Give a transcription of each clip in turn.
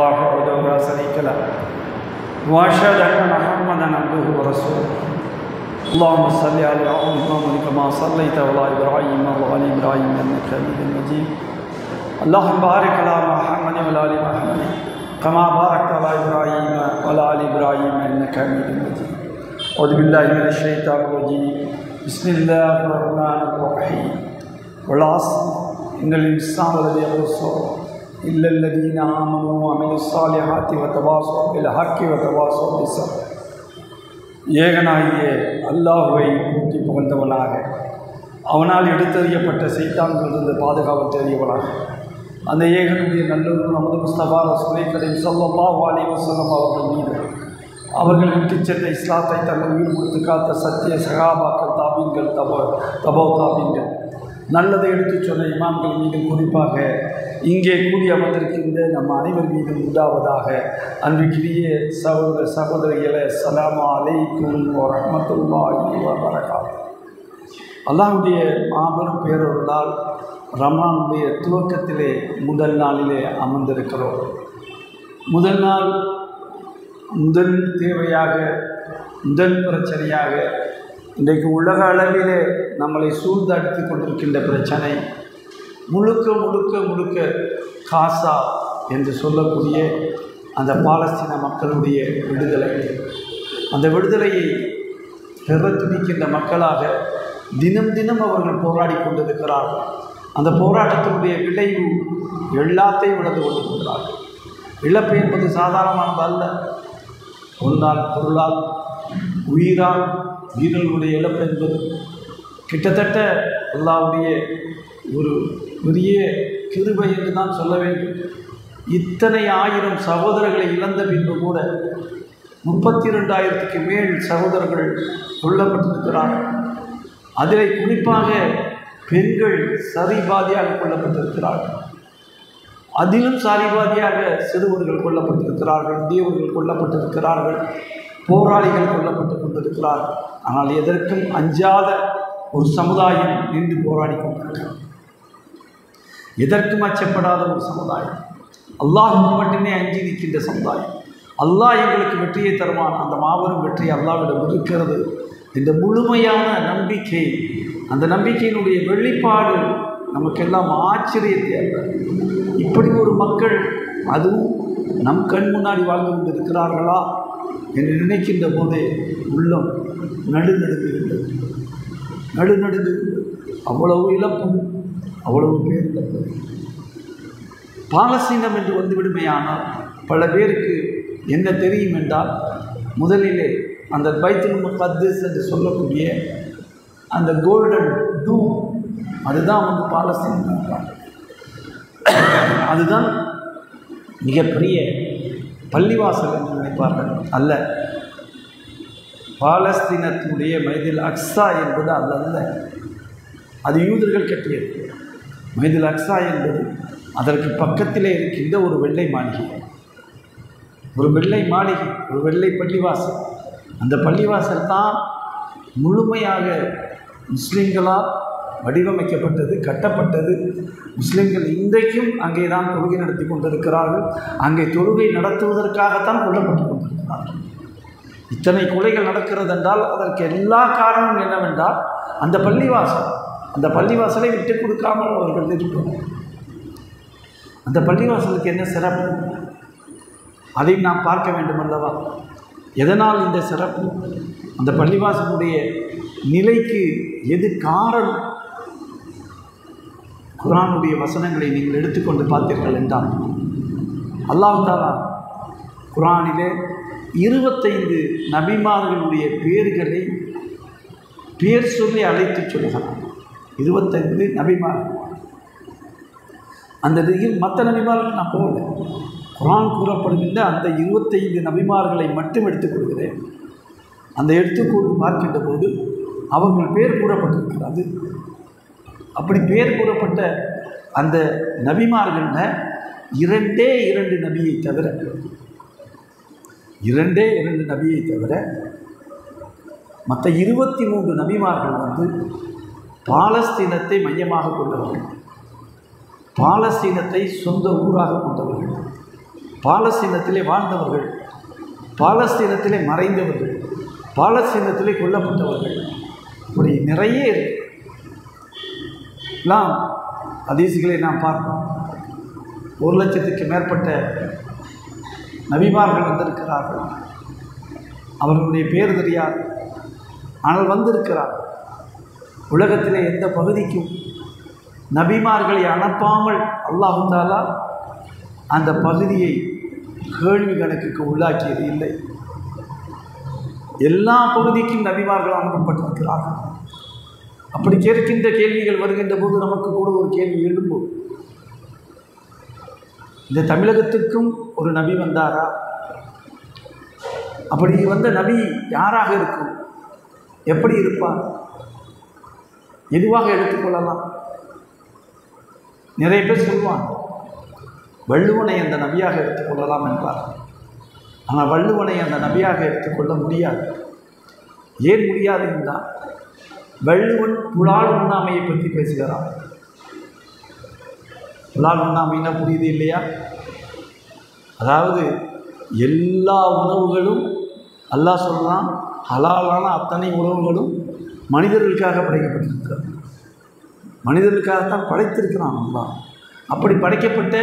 الله وحده لا شريك له وأشهد أن محمدا عبده ورسوله اللهم صل على محمد كما صليت على إبراهيم وعلى إبراهيم إنك حميد مجيد اللهم بارك على محمد وعلى آل محمد كما باركت على إبراهيم وعلى آل إبراهيم إنك حميد مجيد أعوذ بالله من الشيطان الرجيم بسم الله الرحمن الرحيم والعصر إن الإنسان لفي خسر إلا الذين آمنوا وعملوا الصالحات وتواصوا بالحق وتواصوا بالصبر ஏகனாகிய அல்லாஹுவை போற்றி புகழ்ந்தவனாக அவனால் எடுத்தறியப்பட்ட சைத்தான்களிலிருந்து பாதுகாவல் தெரியவனாக அந்த ஏகனுடைய நல்லூர் நமது முஸ்தபா ரசூலை கரீம் ஸல்லல்லாஹு அலைஹி வஸல்லம் அவர்கள் மீது அவர்கள் விட்டுச் சென்ற இஸ்லாத்தை தங்கள் உயிர் கொடுத்து காத்த சத்திய சகாபாக்கள் தாபீன்கள் தபோ தாபீன்கள் நல்லதை எடுத்துச் சொன்ன இமாம்கள் மீது குறிப்பாக இங்கே கூடி அமர்ந்திருக்கின்ற நம்ம அனைவர் மீதும் உண்டாவதாக. அன்பிற்கிரிய சகோதர சகோதரிகளே, அஸ்ஸலாமு அலைக்கும் வரஹ்மத்துல்லாஹி வபரகாத்துஹு. அல்லாஹ்வுடைய மாபெரும் பேரருளால் ரமலானுடைய துவக்கத்திலே முதல் நாளிலே அமர்ந்திருக்கிறோம். முதல் நாள் முதல் தேவையாக முதல் பிரச்சனையாக இன்றைக்கு உலக அளவிலே நம்மளை சூழ்ந்து அடித்து கொண்டிருக்கின்ற பிரச்சனை முழுக்க முழுக்க முழுக்க காசா என்று சொல்லக்கூடிய அந்த பாலஸ்தீன மக்களுடைய விடுதலை. அந்த விடுதலையை பெற துடிக்கின்ற மக்களாக தினம் தினம் அவர்கள் போராடி கொண்டிருக்கிறார்கள். அந்த போராட்டத்தினுடைய விளைவு எல்லாத்தையும் இழந்து கொண்டிருக்கிறார்கள். இழப்பு என்பது சாதாரணமானது அல்ல. பொருளால் பொருளால் உயிரால் உயிர்களுடைய இழப்பு என்பது கிட்டத்தட்ட அல்லாஹ்வுடைய ஒரு பெரிய கிருபை என்று தான் சொல்ல வேண்டும். இத்தனை ஆயிரம் சகோதரர்களை இழந்த பின்பு கூட 32,000க்கு மேல் சகோதரர்கள் கொல்லப்பட்டிருக்கிறார்கள். அதில் குறிப்பாக பெண்கள் சரிபாதியாக கொல்லப்பட்டிருக்கிறார்கள். அதிலும் சாரிபாதியாக சிறுவர்கள் கொல்லப்பட்டிருக்கிறார்கள், முதியவர்கள் கொல்லப்பட்டிருக்கிறார்கள், போராளிகள் கொல்லப்பட்டு கொண்டிருக்கிறார்கள். ஆனால் எதற்கும் அஞ்சாத ஒரு சமுதாயம் நின்று போராடி கொண்டிருக்கிறது. எதற்கும் அச்சப்படாத ஒரு சமுதாயம், அல்லாஹ்வுக்கு மட்டுமே அஞ்சி நிற்கின்ற சமுதாயம். அல்லாஹ் எங்களுக்கு வெற்றியை தருவான், அந்த மாபெரும் வெற்றி அல்லாஹ்விடம் இருக்கிறது என்ற முழுமையான நம்பிக்கை, அந்த நம்பிக்கையினுடைய வெளிப்பாடு நமக்கெல்லாம் ஆச்சரியத்தை அல்ல. இப்படி ஒரு மக்கள் அதுவும் நம் கண் முன்னாடி வாழ்ந்து கொண்டிருக்கிறார்களா என்று நினைக்கின்ற போதே உள்ளம் நடுநடுங்குகின்றது. அவ்வளவு இழப்பும் அவ்வளவு பேர் இழப்பு. பாலஸ்தீனம் என்று வந்துவிடுமையானால் பல பேருக்கு என்ன தெரியும் என்றால், முதலிலே அந்த பைத்துல் முகத்தஸ் என்று சொல்லக்கூடிய அந்த கோல்டன் டூம், அதுதான் பாலஸ்தீனம். அதுதான் மிகப்பெரிய பள்ளிவாசல் என்று நினைப்பார்கள். அல்ல, பாலஸ்தீனத்தினுடைய மைதுல் அக்ஸா என்பது அல்ல, அது யூதர்கள் கட்டியது. மைதுல் அக்ஸா என்பது அதற்கு பக்கத்திலே இருக்கின்ற ஒரு வெள்ளை மாளிகை, ஒரு வெள்ளை பள்ளிவாசல். அந்த பள்ளிவாசல் தான் முழுமையாக முஸ்லீம்களால் வடிவமைக்கப்பட்டது, கட்டப்பட்டது. முஸ்லீம்கள் இன்றைக்கும் அங்கே தான் தொழுகை நடத்தி கொண்டிருக்கிறார்கள். அங்கே தொழுகை நடத்துவதற்காகத்தான் கொல்லப்பட்டு கொண்டிருக்கிறார்கள். இத்தனை கொலைகள் நடக்கிறது என்றால் அதற்கு எல்லா காரணமும் என்னவென்றால் அந்த பள்ளிவாசலை விட்டு கொடுக்காமல் அவர்கள் இருப்பார். அந்த பள்ளிவாசலுக்கு என்ன சிறப்பு, அதையும் நாம் பார்க்க வேண்டும் அல்லவா? எதனால் இந்த சிறப்பு? அந்த பள்ளிவாசலுடைய நிலைக்கு எது காரணம்? குர்ஆனுடைய வசனங்களை நீங்கள் எடுத்துக்கொண்டு பார்த்தீர்கள் என்றால், அல்லாஹ் தஆலா குர்ஆனிலே 25 நபிமார்களுடைய பேர்களை பேர் சொல்லி அழைத்து சொல்கிறார். 25 நபிமார்கள். அந்த மற்ற நபிமார்கள் நான் போகல, குர்ஆன் கூறப்படுகின்ற அந்த 25 நபிமார்களை மட்டும் எடுத்துக்கொள்கிறேன். அந்த எடுத்துக்கொண்டு பார்க்கின்ற போது அவர்கள் பேர் கூறப்பட்டிருக்கிறது. அப்படி பேர் கூறப்பட்ட அந்த நபிமார்களில் 2 நபியை தவிர மற்ற 23 நபிமார்கள் பாலஸ்தீனத்தை மையமாக கொண்டவர்கள், பாலஸ்தீனத்தை சொந்த ஊராக கொண்டவர்கள். பாலஸ்தீனத்திலே வாழ்ந்தவர்கள், பாலஸ்தீனத்திலே மறைந்தவர்கள், பாலஸ்தீனத்திலே கொல்லப்பட்டவர்கள், இப்படி நிறைய எல்லாம் ஹதீஸ்களை நாம் பார்ப்போம். 1,00,000க்கு மேற்பட்ட நபிமார்கள் வந்திருக்கிறார்கள். அவர்களுடைய பேர் தெரியாது, ஆனால் வந்திருக்கிறார். உலகத்திலே எந்த பகுதிக்கும் நபிமார்களை அனுப்பாமல் அல்லாஹ் தஆலா அந்த பகுதியை கேள்வி கணக்குக்கு உள்ளாக்கியது இல்லை. எல்லா பகுதிக்கும் நபிமார்கள் அனுப்பப்பட்டிருக்கிறார்கள். அப்படி கேட்கின்ற கேள்விகள் வருகின்ற போது நமக்கு கூட ஒரு கேள்வி எழும்போது, இந்த தமிழகத்திற்கும் ஒரு நபி வந்தாரா? அப்படி வந்த நபி யாராக இருக்கும்? எப்படி இருப்பார்? எதுவாக எடுத்துக்கொள்ளலாம்? நிறைய பேர் சொல்லுவாங்க வள்ளுவனை அந்த நபியாக எடுத்துக்கொள்ளலாம் என்பார். ஆனால் வள்ளுவனை அந்த நபியாக எடுத்துக்கொள்ள முடியாது. ஏன் முடியாது என்றால், வள்ளுவன் புலால் உண்ணாமையை பற்றி பேசுகிறான். புலால் உண்ணாமைன்னா புரியுது இல்லையா? அதாவது எல்லா உணவுகளும் அல்லாஹ் சொல்கிறான், ஹலாலான அத்தனை உணவுகளும் மனிதர்களுக்காக படைக்கப்பட்டிருக்கிறது. மனிதர்களுக்காகத்தான் படைத்திருக்கிறான் அல்லாஹ். அப்படி படைக்கப்பட்ட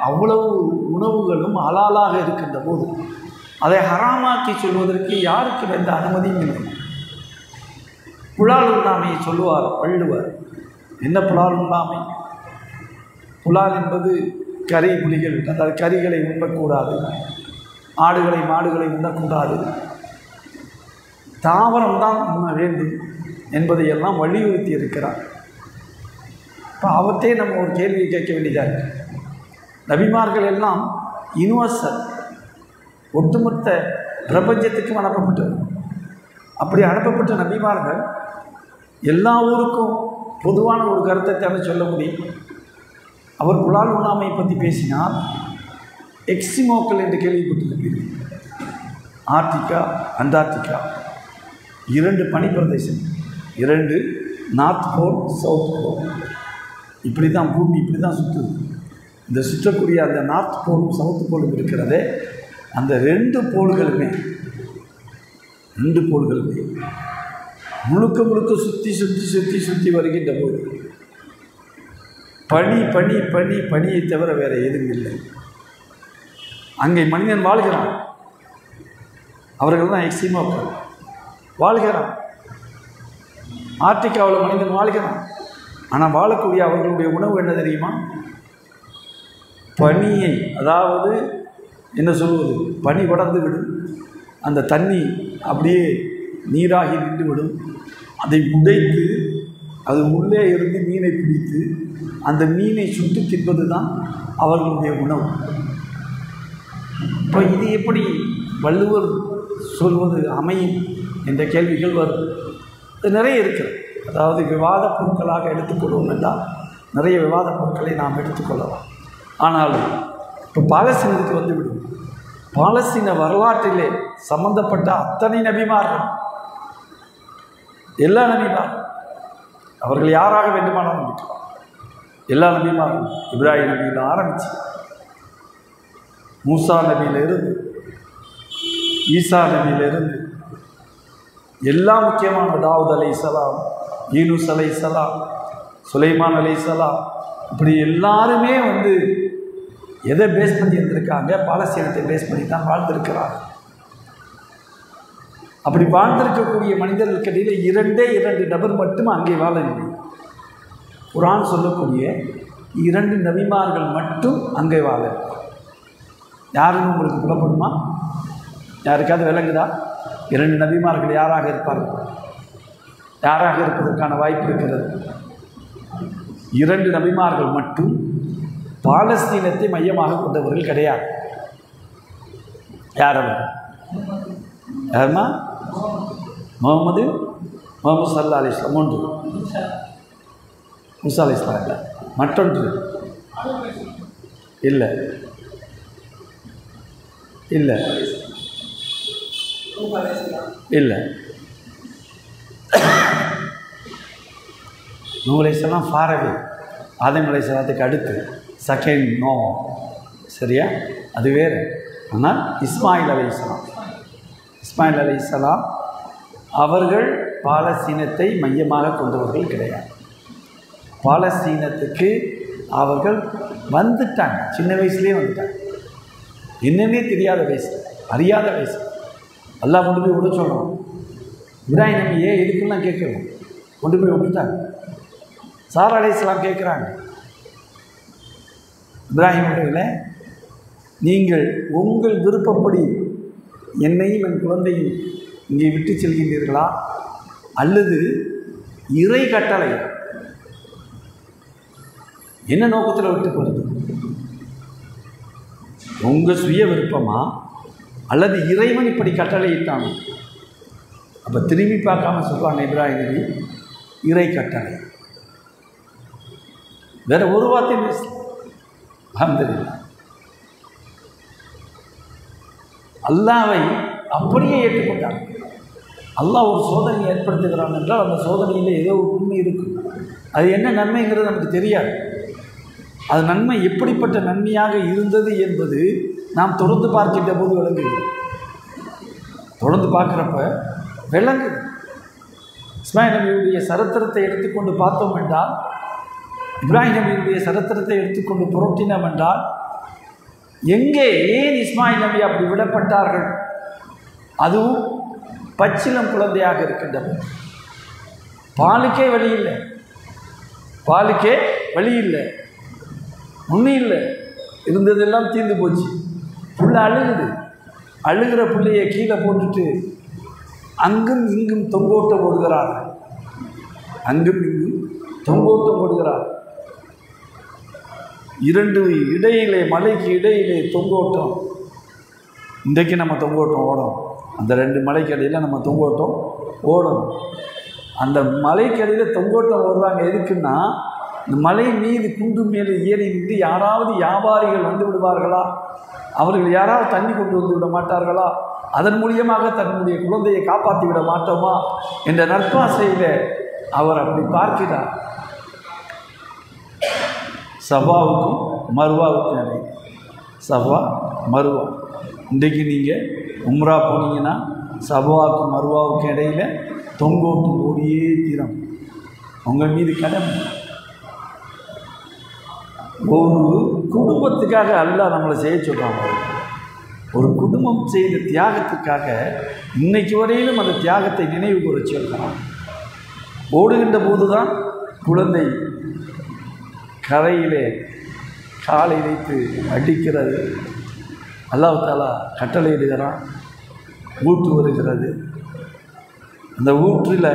அவ்வளவு உணவுகளும் ஹலாலாக இருக்கின்ற போது அதை ஹராமாக்கி சொல்வதற்கு யாருக்கும் எந்த அனுமதியும் இல்லை. புலால் உண்ணாமையை சொல்லுவார் வள்ளுவர். என்ன புலால் உண்ணாமை? புலால் என்பது கறி புலிகள், அதாவது கறிகளை உண்ணக்கூடாது, ஆடுகளை மாடுகளை உண்ணக்கூடாது, தாவரம்தான் உண்ண வேண்டும் என்பதையெல்லாம் வலியுறுத்தி இருக்கிறார். இப்போ அவற்றை நம்ம ஒரு கேள்வி கேட்க வேண்டியதாக இருக்கு. நபிமார்கள் எல்லாம் யூனிவர்சல், ஒட்டுமொத்த பிரபஞ்சத்துக்கும் அனுப்பப்பட்டது. அப்படி அனுப்பப்பட்ட நபிமார்கள் எல்லா ஊருக்கும் பொதுவான ஒரு கருத்தை தானே சொல்ல முடியும். அவர் புலால் உண்ணாமையை பற்றி பேசினார். எக்ஸிமோக்கள் என்று கேள்விப்பட்டிருக்கிறது. ஆர்டிகா, அண்டார்டிகா, 2 பனிப்பிரதேசம், 2 நார்த் போல், சவுத் போல். இப்படி தான் பூமி இப்படி தான் சுற்றுது. இந்த சுற்றக்கூடிய அந்த நார்த் போலும் சவுத் போலும் இருக்கிறதே, அந்த 2 போல்களுமே முழுக்க முழுக்க சுற்றி வருகின்ற போது பனியை தவிர வேறு எதுவும் இல்லை. அங்கே மனிதன் வாழ்கிறான். அவர்கள் தான் எக்ஸிமோக்கள் வாழ்கிறான். ஆர்டிகாவில் மனிதன் வாழ்கிறான். ஆனால் வாழக்கூடிய அவர்களுடைய உணவு என்ன தெரியுமா? பனியை, அதாவது என்ன சொல்வது, பனி படர்ந்து விடும், அந்த தண்ணி அப்படியே நீராகி நின்றுவிடும். அதை உடைத்து அது உள்ளே இருந்து மீனை பிடித்து அந்த மீனை சுட்டு தின்பது தான் அவர்களுடைய உணவு. இப்போ இது எப்படி வள்ளுவர் சொல்வது அமையும் என்ற கேள்விகள் வரும். இது நிறைய இருக்கிறது. அதாவது விவாத பொருட்களாக எடுத்துக்கொள்வோம் என்றால் நிறைய விவாத பொருட்களை நாம் எடுத்துக்கொள்ளலாம். ஆனாலும் இப்போ பாலஸ்தீனத்துக்கு வந்துவிடும். பாலஸ்தீன வரலாற்றிலே சம்பந்தப்பட்ட அத்தனை நபிமார்கள், எல்லா நபிமார்கள், அவர்கள் யாராக வேண்டுமானாலும் இருக்கலாம். எல்லா நபிமார்கள், இப்ராஹிம் நபியில் ஆரம்பித்து மூசா நபியிலிருந்து ஈசா நபியிலிருந்து எல்லா முக்கியமான தாவூத் அலைஹிஸ்ஸலாம், யூனுஸ் அலைஹிஸ்ஸலாம், சுலைமான் அலைஹிஸ்ஸலாம், இப்படி எல்லாருமே வந்து எதை பேஸ் பண்ணி இருந்திருக்காங்க? பாலஸ்தீனத்தை பேஸ் பண்ணி தான் வாழ்ந்திருக்கிறாங்க. அப்படி வாழ்ந்திருக்கக்கூடிய மனிதர்களுக்கு இடையில் 2 நபர் மட்டும் அங்கே வாழவில்லை. குர்ஆன் சொல்லக்கூடிய 2 நபிமார்கள் மட்டும் அங்கே வாழ. யாருன்னு உங்களுக்கு புலப்படுமா? யாருக்காவது விளங்குதா? 2 நபிமார்கள் யாராக இருப்பார்கள்? யாராக இருப்பதற்கான வாய்ப்பு இருக்கிறது? 2 நபிமார்கள் மட்டும் பாலஸ்தீனத்தை மையமாக கொண்டவர்கள் கிடையாது. யார் அவர்? யாருமா? முகமது ஸல்லல்லாஹு அலைஹி வஸல்லம். ஒன்று மூசா அலைஹிஸ்ஸலாம் இல்லை, மற்றொன்று இல்லை இல்லை இல்லை நூஹ் அலைஹிஸ்ஸலாம் ஃபாரவே, ஆதம் அலைஹிஸ்ஸலாத்துக்கு அடுத்து செகண்ட் நோ. சரியா? அது வேறு. ஆனால் இஸ்மாயில் அலைஹிஸ்ஸலாம் அவர்கள் பாலஸ்தீனத்தை மையமாக கொண்டவர்கள் கிடையாது. பாலஸ்தீனத்துக்கு அவர்கள் வந்துட்டாங்க, சின்ன வயசுலேயே வந்துட்டாங்க. என்னன்னே தெரியாத வயசு, அறியாத வயசு. அல்லாஹ் கொண்டு போய் விட சொல்லணும். இப்ராஹிம் நபி ஏன் எதுக்குலாம் கேட்கணும், கொண்டு போய் விட்டுட்டாங்க. சாரா அலைஹிஸ்ஸலாம் கேட்குறாங்க, இப்ராஹிம் நபியில நீங்கள் உங்கள் விருப்பப்படி என்னையும் என் குழந்தையும் இங்கே விட்டு செல்கின்றீர்களா, அல்லது இறை கட்டளை என்ன நோக்கத்தில் விட்டு போகிறது, உங்கள் சுய விருப்பமா அல்லது இறைவன் இப்படி கட்டளையிட்டான்? அப்போ திரும்பி பார்க்காம சொல்கிறாங்க இப்ராஹிம் நபி, இறை கட்டளை. வேற ஒரு வார்த்தையும் அல்ஹம்துலில்லாஹ். அல்லாஹ்வை அப்படியே ஏற்றுக்கொண்டார். அல்லாஹ் ஒரு சோதனை ஏற்படுத்துகிறான் என்றால் அந்த சோதனையில் ஏதோ ஒரு உண்மை இருக்கும். அது என்ன நன்மைங்கிறது நமக்கு தெரியாது. அது நன்மை எப்படிப்பட்ட நன்மையாக இருந்தது என்பது நாம் தொடர்ந்து பார்க்கின்ற போது விளங்குது. தொடர்ந்து பார்க்குறப்ப விளங்குது. இஸ்மாயில் நபியுடைய சரித்திரத்தை எடுத்துக்கொண்டு பார்த்தோம் என்றால், இப்ராஹிம் நபியுடைய சரித்திரத்தை எடுத்துக்கொண்டு புரட்டினோம் என்றால், எங்கே ஏன் இஸ்மாயில் நபி அப்படி விடப்பட்டார்கள்? அதுவும் பச்சிலம் குழந்தையாக இருக்கின்றது. பாலுக்கே வழி இல்லை, பாலுக்கே வழி இல்லை, ஒன்றும் இல்லை, இருந்ததெல்லாம் தீர்ந்து போச்சு. புள்ள அழுகுது. அழுகிற பிள்ளையை கீழே போட்டுட்டு அங்கும் இங்கும் தொங்கோட்டம் ஓடுகிறார். அங்கும் இங்கும் தொங்கோட்டம் ஓடுகிறார். இரண்டு இடையிலே, மலைக்கு இடையிலே தொங்கோட்டம். இன்றைக்கு நம்ம தொங்கோட்டம் ஓடணும். அந்த ரெண்டு மலைக்கு இடையில் நம்ம தொங்கோட்டம் ஓடணும். அந்த மலைக்கு இடையில் தொங்கோட்டம் ஓடுறாங்க. எதுக்குன்னா, இந்த மலை மீது குண்டு மேலே ஏறி நின்று யாராவது வியாபாரிகள் வந்து விடுவார்களா, அவர்கள் யாராவது தண்ணி கொண்டு வந்து விட மாட்டார்களா, அதன் மூலியமாக தன்னுடைய குழந்தையை காப்பாற்றி விட மாட்டோமா என்ற நற்பாசையில் அவர் அப்படி பார்க்கிறார். சஃபாவுக்கும் மர்வாவுக்கும் இடையே, சஃபா மர்வா. இன்றைக்கு நீங்கள் உம்ரா போனீங்கன்னா சஃபாவுக்கும் மர்வாவுக்கும் இடையில் தொங்கோட்டு ஓடியே தீரம். உங்கள் மீது கடமை. ஒரு குடும்பத்துக்காக அல்லாஹ் நம்மளை செய்ய சொல்கிறாங்க. ஒரு குடும்பம் செய்த தியாகத்துக்காக இன்னைக்கு வரையிலும் அந்த தியாகத்தை நினைவு கூற சொல்கிறான். ஓடுகின்ற போது தான் குழந்தை கரையிலே காலை வைத்து அடிக்கிறது. அல்லாஹ் தஆலா கட்டளையிடுகிறான். ஊற்று வருகிறது. அந்த ஊற்றில்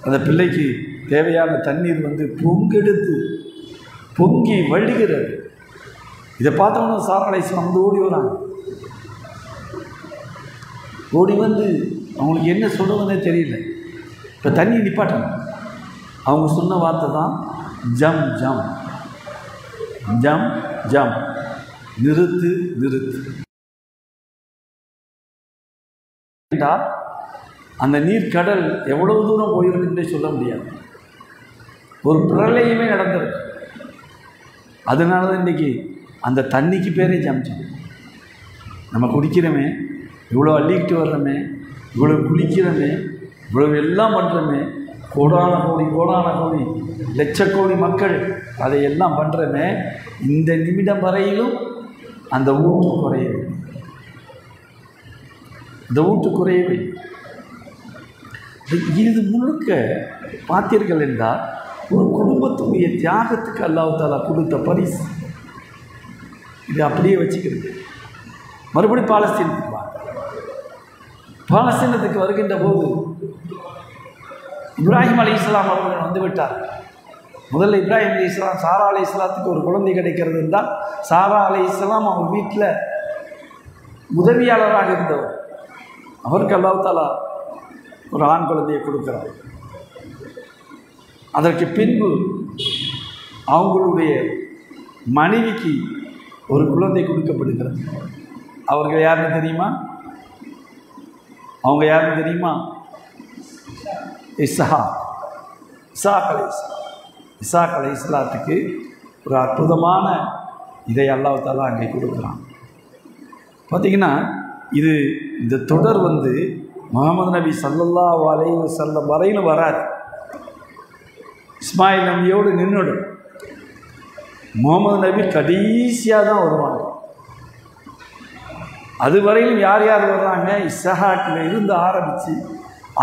அந்த பிள்ளைக்கு தேவையான தண்ணீர் வந்து பொங்கெடுத்து பொங்கி வழிகிறது. இதை பார்த்தோன்னா சாரா அலைஹிஸ்ஸலாம் வந்து ஓடி வராங்க. ஓடி வந்து அவங்களுக்கு என்ன சொல்கிறதுனே தெரியல. இப்போ தண்ணி நிப்பாட்டணும். அவங்க சொன்ன வார்த்தை தான் ஜம் ஜம் ஜம் ஜம், நிறுத்து நிறுத்து என்றால் அந்த நீர்க்கடல் எவ்வளவு தூரம் போயிருக்குன்றே சொல்ல முடியாது. ஒரு பிரளயமே நடந்திருக்கு. அதனால தான் இன்றைக்கி அந்த தண்ணிக்கு பேரே ஜம்ஜம். நம்ம குடிக்கிறோமே, இவ்வளோ அள்ளிக்கிட்டு வர்றோமே, இவ்வளோ குளிக்கிறோமே, இவ்வளோ எல்லாம் பண்ணுறோமே, கோடான கோடி லட்சக்கோடி மக்கள் அதையெல்லாம் பண்ணுறோமே, இந்த நிமிடம் வரையிலும் அந்த ஊற்று குறையவில்லை. இந்த ஊற்று குறையவில்லை. இது முழுக்க பார்த்தீர்கள் என்றால் ஒரு குடும்பத்துடைய தியாகத்துக்கு அல்லாஹ் தஆலா கொடுத்த பரிசு. இது அப்படியே வச்சுக்கிறது. மறுபடியும் பாலஸ்தீனத்துக்கு வாங்க. பாலஸ்தீனத்துக்கு வருகின்ற போது இப்ராஹிம் அலைஹிஸ்ஸலாம் அவர்கள் வந்து விட்டார். முதல்ல இப்ராஹிம் அலைஹிஸ்ஸலாம் சாரா அலைஹிஸ்ஸலாத்துக்கு ஒரு குழந்தை கிடைக்கிறது என்றால், சாரா அலைஹிஸ்ஸலாம் அவங்க வீட்டில் உதவியாளராக இருந்தவர். அவருக்கு அல்லாஹ் தஆலா ஒரு ஆண் குழந்தையை கொடுக்கிறார். அதற்கு பின்பு அவங்களுடைய மனைவிக்கு ஒரு குழந்தை கொடுக்கப்படுகிறது. அவர்கள் யாருன்னு தெரியுமா? அவங்க யாருன்னு தெரியுமா? இசாக் அலைஹிஸ்ஸலாத்துக்கு ஒரு அற்புதமான இதை அல்லாஹ் தஆலா அங்கே கொடுக்குறான். பார்த்திங்கன்னா இந்த தொடர் முகமது நபி ஸல்லல்லாஹு அலைஹி வஸல்லம் வரையிலும் வராது. இஸ்மாயில் நபியோடு நின்றுடும். முகமது நபி கடைசியாக தான் வருவாங்க. அதுவரையிலும் யார் யார் வர்றாங்க? இஸ்ஹாக்கில் இருந்து ஆரம்பித்து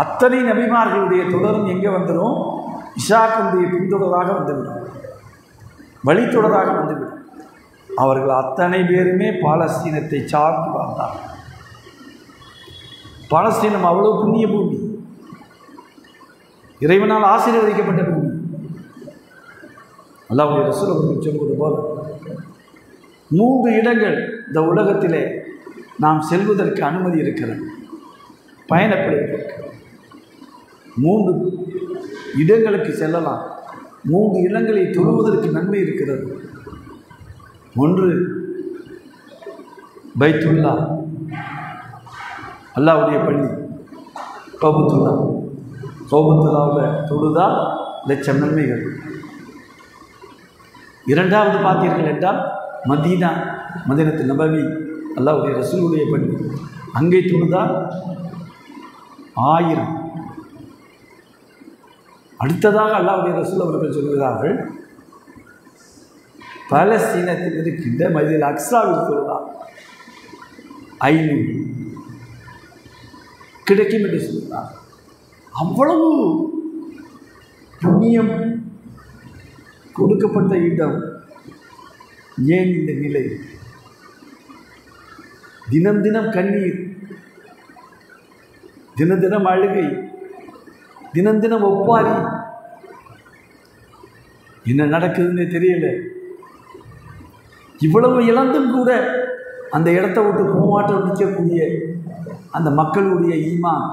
அத்தனை நபிமார்களுடைய தொடரும் எங்கே வந்துடும்? இஸ்ஹாக்குடைய பின்தொடராக வந்துவிடும், வழித்தொடராக வந்துவிடும். அவர்கள் அத்தனை பேருமே பாலஸ்தீனத்தை சார்ந்து வாழ்ந்தார். பாலஸ்தீனம் அவ்வளவு புண்ணிய பூமி, இறைவனால் ஆசீர்வதிக்கப்பட்ட பூமி. அல்லாஹ்வுடைய ரசூல் அவர்கள் சொல்வது போல 3 இடங்கள் இந்த உலகத்திலே நாம் செல்வதற்கு அனுமதி இருக்கிறது, பயணப்படுவதற்கு. 3 இடங்களுக்கு செல்லலாம். 3 இடங்களை தொழுவதற்கு நன்மை இருக்கிறது. ஒன்று பைத்துல்லா, அல்லாஹ்வுடைய பள்ளி, கௌபத்துல்லாவில் தொழுதால் லட்சம் நன்மைகள். 2வது பார்த்தீர்கள் என்றால் மதீனத்து நபவி, அல்லாஹ்வுடைய ரசூலுடைய பள்ளி, அங்கே தொழுதால் 1000. அடுத்ததாக அல்லாஹ்வுடைய ரசூல் அவர்கள் சொல்கிறார்கள், பாலஸ்தீனத்தில் இருக்கின்ற மஸ்ஜிதுல் அக்ஸாவில் தொழுதால் 500 கிடைக்கும் என்று சொல்கிறார். அவ்வளவு புண்ணியம் கொடுக்கப்பட்ட இடம். ஏன் இந்த நிலை? தினம் தினம் கண்ணீர், தினம் தினம் அழுகை, தினம் தினம் ஒப்பாரி. என்ன நடக்குதுன்னு தெரியல. இவ்வளவு இழந்தும் கூட அந்த இடத்த விட்டு போமாட்டம் நிற்கக்கூடிய அந்த மக்களுடைய ஈமான்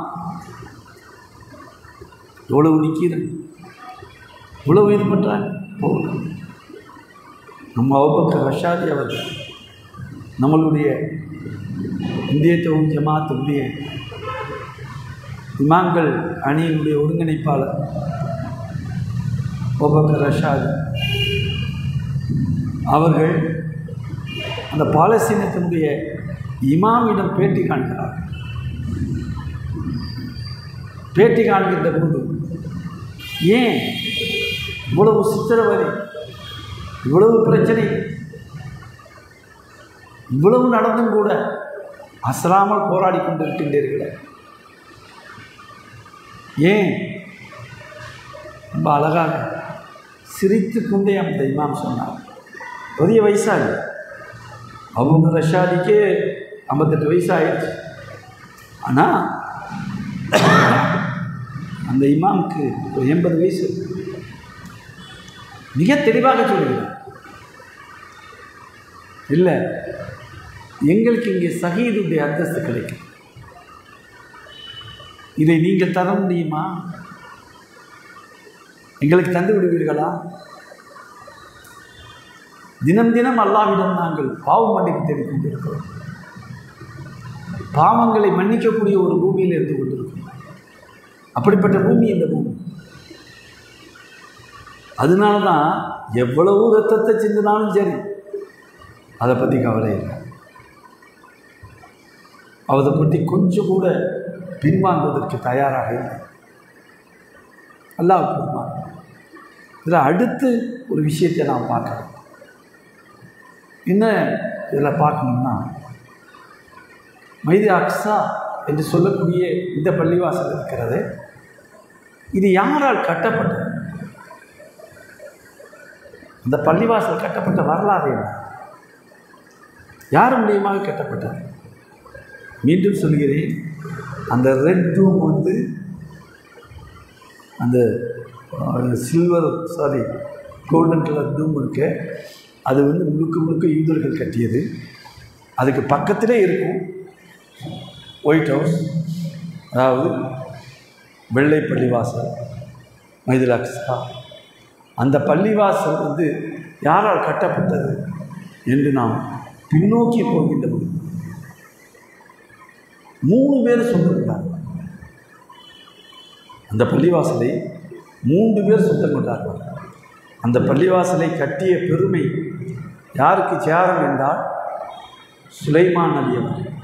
எவ்வளவு நிற்கிறேன், இவ்வளவு இது பண்ணுறாங்க. போகலாம். நம்ம அபூபக்கர் ரஷாதி அவர்கள், நம்மளுடைய இந்திய தௌஹீத் ஜமாத்துடைய இமாம்கள் அணியினுடைய ஒருங்கிணைப்பாளர் அபூபக்கர் ரஷாதி அவர்கள் அந்த பாலஸ்தீனத்தினுடைய இமாமிடம் பேட்டி காண்கிறார். பேட்டி காண்கின்ற போது, ஏன் இவ்வளவு சித்திரவதை, இவ்வளவு பிரச்சனை, இவ்வளவு நடந்தும் கூட அசராமல் போராடி கொண்டிருக்கின்றீர்களே, ஏன்? ரொம்ப அழகாக சிரித்து கொண்டே அந்த இமாம் சொன்னார். பெரிய வயசாகி, அவங்க ரஷாதிக்கே 58 வயசாகிடுச்சு. ஆனால் அந்த இமாமுக்கு 80 வயசு. மிக தெளிவாக சொல்கிறார், இல்லை எங்களுக்கு இங்கே ஷஹீதுடைய அந்தஸ்து கிடைக்கும், இதை நீங்கள் தர முடியுமா? எங்களுக்கு தந்து விடுவீர்களா? தினம் தினம் அல்லாஹ்விடம் நாங்கள் பாவ மன்னிப்பு தேடிக் கொண்டிருக்கிறோம். பாவங்களை மன்னிக்கக்கூடிய ஒரு பூமியில் இருந்து கொண்டிருக்கிறோம். அப்படிப்பட்ட பூமி இந்த பூமி. அதனால தான் எவ்வளவு ரத்தத்தை சிந்தினாலும் சரி, அதை பற்றி கவலை இல்லை. அதை பற்றி கொஞ்சம் கூட பின்வாங்குவதற்கு தயாராக இல்லை. அல்லாஹ் பெருமான். இதில் அடுத்து ஒரு விஷயத்தை நாம் பார்க்கணும். என்ன இதில் பார்க்கணும்னா, மஸ்ஜித் அக்ஸா என்று சொல்லக்கூடிய இந்த பள்ளிவாசல் இருக்கிறது, இது யாரால் கட்டப்பட்டது? இந்த பள்ளிவாசல் கட்டப்பட்ட வரலாறு என்ன? யார் மூலியமாக கட்டப்பட்டது? மீண்டும் சொல்கிறேன், அந்த ரெட் டூம் அந்த கோல்டன் கலர் டூம் இருக்கு, அது முழுக்க முழுக்க யூதர்கள் கட்டியது. அதுக்கு பக்கத்திலே இருக்கும் ஒயிட் ஹவுஸ், அதாவது வெள்ளை பள்ளிவாசல், மஸ்ஜிதுல் அக்ஸா. அந்த பள்ளிவாசல் யாரால் கட்டப்பட்டது என்று நாம் பின்னோக்கி போகின்ற போது 3 பேர் சொந்தம். அந்த பள்ளிவாசலை 3 பேர் சொந்தம் கொண்டார்கள். அந்த பள்ளிவாசலை கட்டிய பெருமை யாருக்கு சேரும் என்றால் சுலைமான் நபி அவர்கள்.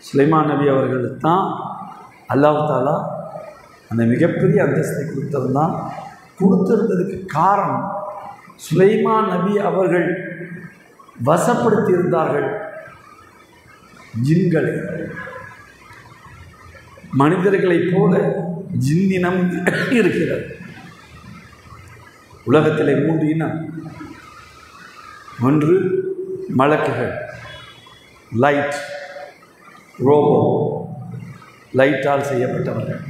சுலைமான் நபி அவர்களுக்கு தான் அல்லாஹ் தாலா அந்த மிகப்பெரிய அந்தஸ்தை கொடுத்ததுதான். கொடுத்திருந்ததுக்கு காரணம் சுலைமான் நபி அவர்கள் வசப்படுத்தி இருந்தார்கள் ஜின்களை. மனிதர்களைப் போல ஜின்னினம் இருக்கிறது. உலகத்திலே 3 இனம். ஒன்று மலக்குகள், லைட், ரோபோ, லைட்டால் செய்யப்பட்டவர்கள்,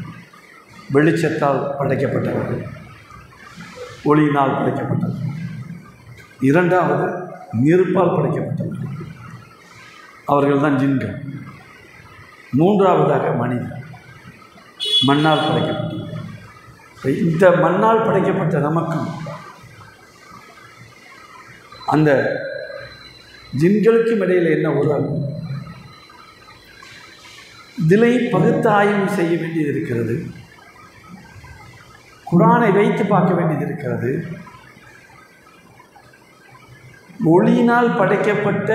வெளிச்சத்தால் படைக்கப்பட்டவர்கள், ஒளியினால் படைக்கப்பட்டவர்கள். இரண்டாவது நெருப்பால் படைக்கப்பட்டவர்கள், அவர்கள் தான் ஜின்கள். மூன்றாவதாக மனிதன், மண்ணால் படைக்கப்பட்டவர்கள். இந்த மண்ணால் படைக்கப்பட்ட நமக்கும் அந்த ஜின்களுக்கும் இடையில் என்ன உறவு? இதிலை பகுத்தாய்வு செய்ய வேண்டியது இருக்கிறது. குர்ஆனை வைத்து பார்க்க வேண்டியது இருக்கிறது. ஒளியினால் படைக்கப்பட்ட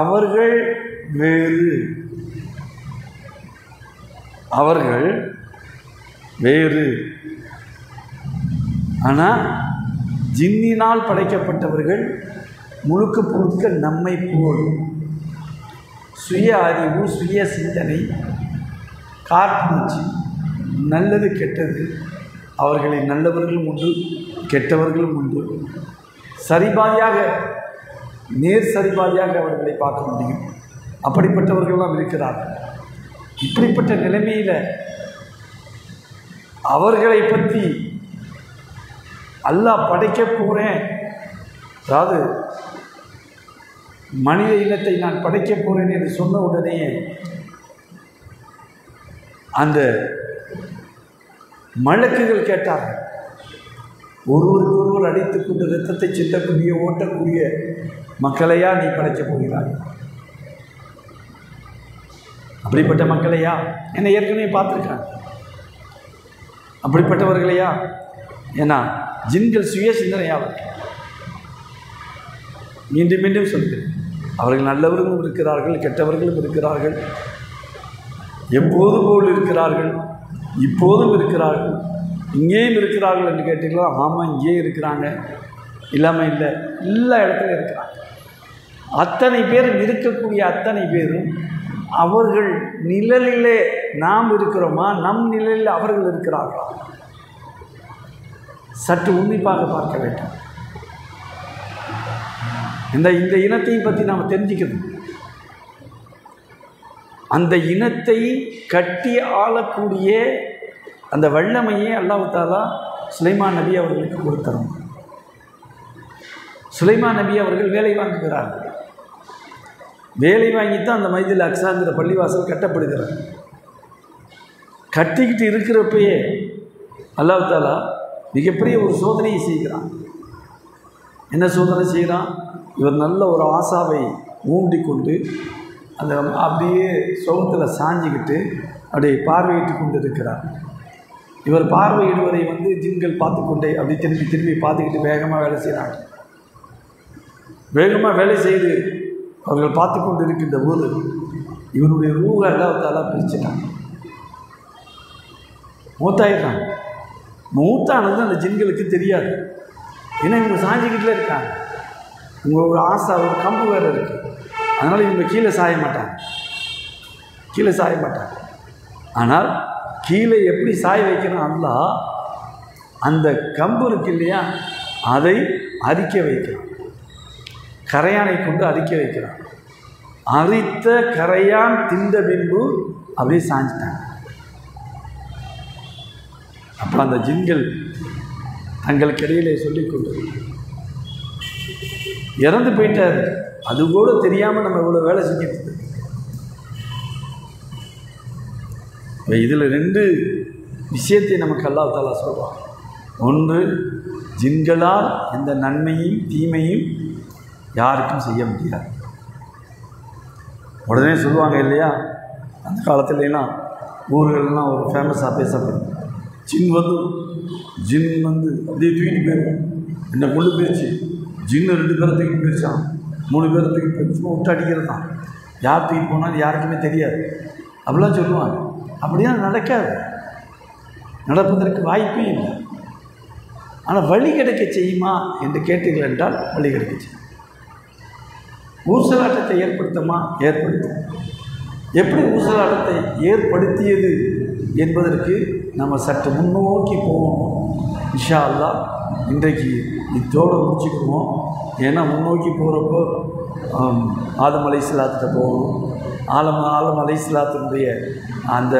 அவர்கள் வேறு, அவர்கள் வேறு. ஆனால் ஜின்னினால் படைக்கப்பட்டவர்கள் முழுக்க முழுக்க நம்மை போல் சுய அறிவு, சுய சிந்தனை, காற்புணர்ச்சி, நல்லது கெட்டது. அவர்களில் நல்லவர்களும் உண்டு, கெட்டவர்களும் உண்டு. சரிபாதியாக, நேர் சரிபாதியாக அவர்களை பார்க்க முடியும். அப்படிப்பட்டவர்களெல்லாம் இருக்கிறார்கள். இப்படிப்பட்ட நிலைமையில் அவர்களை பற்றி அல்லாஹ் படைக்க போகிறேன், அதாவது மனித இனத்தை நான் படைக்க போகிறேன் என்று சொன்ன உடனே அந்த மலக்குகள் கேட்டார்கள், ஒருவருக்கு ஒருவர் அடித்துக் கொண்டு இரத்தத்தை சிந்தக்கூடிய ஓட்டக்கூடிய மக்களையா நீ படைக்கப் போகிறாய்? அப்படிப்பட்ட மக்களையா? என்னை ஏற்கனவே பார்த்துருக்காங்க. அப்படிப்பட்டவர்களையா? ஏன்னா ஜின்கள் சுய சிந்தனையாளர். மீண்டும் மீண்டும் சொல்கிறேன், அவர்கள் நல்லவர்களும் இருக்கிறார்கள், கெட்டவர்களும் இருக்கிறார்கள். எப்போது போல் இருக்கிறார்கள், இப்போதும் இருக்கிறார்கள், இங்கேயும் இருக்கிறார்கள் என்று கேட்டீங்களா? ஆமாம், இங்கே இருக்கிறாங்க, இல்லாமல் இல்லை, எல்லா இடத்துலையும் இருக்கிறாங்க. அத்தனை பேரும் இருக்கக்கூடிய அத்தனை பேரும் அவர்கள் நிழலிலே நாம் இருக்கிறோமா, நம் நிழலில் அவர்கள் இருக்கிறார்களா? சற்று உன்னிப்பாக பார்க்க வேண்டும். இந்த இனத்தையும் பற்றி நாம் தெரிஞ்சுக்கணும். அந்த இனத்தை கட்டி ஆளக்கூடிய அந்த வல்லமையை அல்லாஹ் தஆலா சுலைமான் நபி அவர்களுக்கு கொடுத்தார். சுலைமான் நபி அவர்கள் வேலை வாங்குகிறார்கள். வேலை வாங்கித்தான் அந்த மைதில் அக்ஸாங்கிற பள்ளிவாசல் கட்டப்படுகிறார். கட்டிக்கிட்டு இருக்கிறப்பயே அல்லாஹ் தஆலா மிகப்பெரிய ஒரு சோதனையை செய்கிறான். என்ன சோதனை செய்கிறான்? இவர் நல்ல ஒரு ஆசாவை ஊண்டிக்கொண்டு அந்த அப்படியே சோகத்தில் சாஞ்சிக்கிட்டு அப்படியே பார்வையிட்டு கொண்டு இருக்கிறார். இவர் பார்வையிடுவதை ஜின்கள் பார்த்து கொண்டே அப்படி திரும்பி திரும்பி பார்த்துக்கிட்டு வேகமாக வேலை செய்கிறாங்க. வேகமாக வேலை செய்து அவர்கள் பார்த்து கொண்டு இருக்கின்ற போது இவருடைய ரூஹை அல்லாஹ் தஆலா பிரிச்சுட்டாங்க. மூத்தாயிடுறாங்க. மூத்தானது அந்த ஜின்களுக்கு தெரியாது. ஏன்னா இவங்க சாஞ்சிக்கிட்டே இருக்காங்க. இவங்க ஒரு ஆசை, ஒரு கம்பு வேறு இருக்குது. அதனால் இவங்க கீழே சாய மாட்டாங்க, கீழே சாய மாட்டாங்க. ஆனால் கீழே எப்படி சாய வைக்கணும்? அல்லாஹ் அந்த கம்பு இருக்கு இல்லையா, அதை அரிக்க வைக்கிறான். கரையானை கொண்டு அரிக்க வைக்கிறான். அரித்த கரையான் தின்ற பின்பு அப்படியே சாஞ்சிட்டாங்க. அப்போ அந்த ஜின்கள் தங்களுக்கு இடையிலே சொல்லிக்கொண்டு இறந்து போயிட்டார், அது கூட தெரியாமல் நம்ம இவ்வளோ வேலை செஞ்சுட்டு. இதில் 2 விஷயத்தை நமக்கு அல்லாஹ் தஆலா சொல்கிறான். ஒன்று, ஜின்களால் எந்த நன்மையும் தீமையும் யாருக்கும் செய்ய முடியாது. உடனே சொல்லுவாங்க இல்லையா, அந்த காலத்துலலாம் ஊர்கள்லாம் ஒரு ஃபேமஸாக பேசப்படும். ஜின் அப்படியே தூக்கிட்டு போயிடும். என்னை கொண்டு போயிடுச்சு, ஜின்னு 2 பேரை தூக்கி போயிடுச்சான், 3 பேரை தூக்கி போயிடுச்சு, விட்டு அடிக்கிறது தான். யார் தூக்கிட்டு போனாலும் யாருக்குமே தெரியாது அப்படிலாம் சொல்லுவாங்க. அப்படியே நடக்காது, நடப்பதற்கு வாய்ப்பே இல்லை. ஆனால் வழி கிடைக்க செய்யுமா என்று கேட்டீர்கள் என்றால் வழி கிடைக்க செய்யும். ஊசலாட்டத்தை ஏற்படுத்துமா? ஏற்படுத்தும். எப்படி ஊசலாட்டத்தை ஏற்படுத்தியது என்பதற்கு நம்ம சற்று முன்னோக்கி போவோம். இன்ஷா அல்லாஹ் இன்றைக்கு இதோடு முடிச்சுக்குவோம். ஏன்னா முன்னோக்கி போகிறப்போ ஆதம் அலைஹிஸ்ஸலாத்திட்ட போகணும். ஆதம் அலைஹிஸ்ஸலாத்தினுடைய அந்த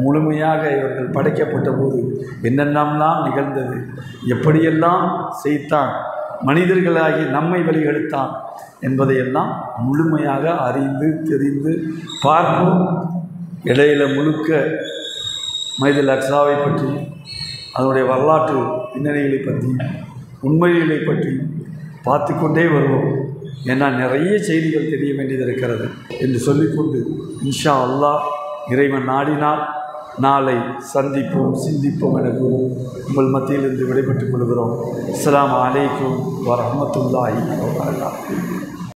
முழுமையாக இவர்கள் படைக்கப்பட்ட போது என்னென்னலாம் நிகழ்ந்தது, எப்படியெல்லாம் செய்தான், மனிதர்களாகி நம்மை வழிகெடுத்தான் என்பதையெல்லாம் முழுமையாக அறிந்து தெரிந்து பார்ப்போம். இடையில முழுக்க மைதுல் அக்ஸாவை பற்றி, அதனுடைய வரலாற்று பின்னணிகளை பற்றி, உண்மைகளை பற்றி பார்த்து கொண்டே வருவோம். ஏன்னா நிறைய செய்திகள் தெரிய வேண்டியது இருக்கிறது என்று சொல்லிக்கொண்டு இன்ஷா அல்லாஹ் இறைவன் நாடினால் நாளை சந்திப்போம், சிந்திப்போம் என கூறி உங்கள் மத்தியிலிருந்து விடைபெற்றுக் கொள்கிறோம். அஸ்ஸலாமு அலைக்கும் வரஹ்மத்துல்லாஹி வபரகாத்துஹு.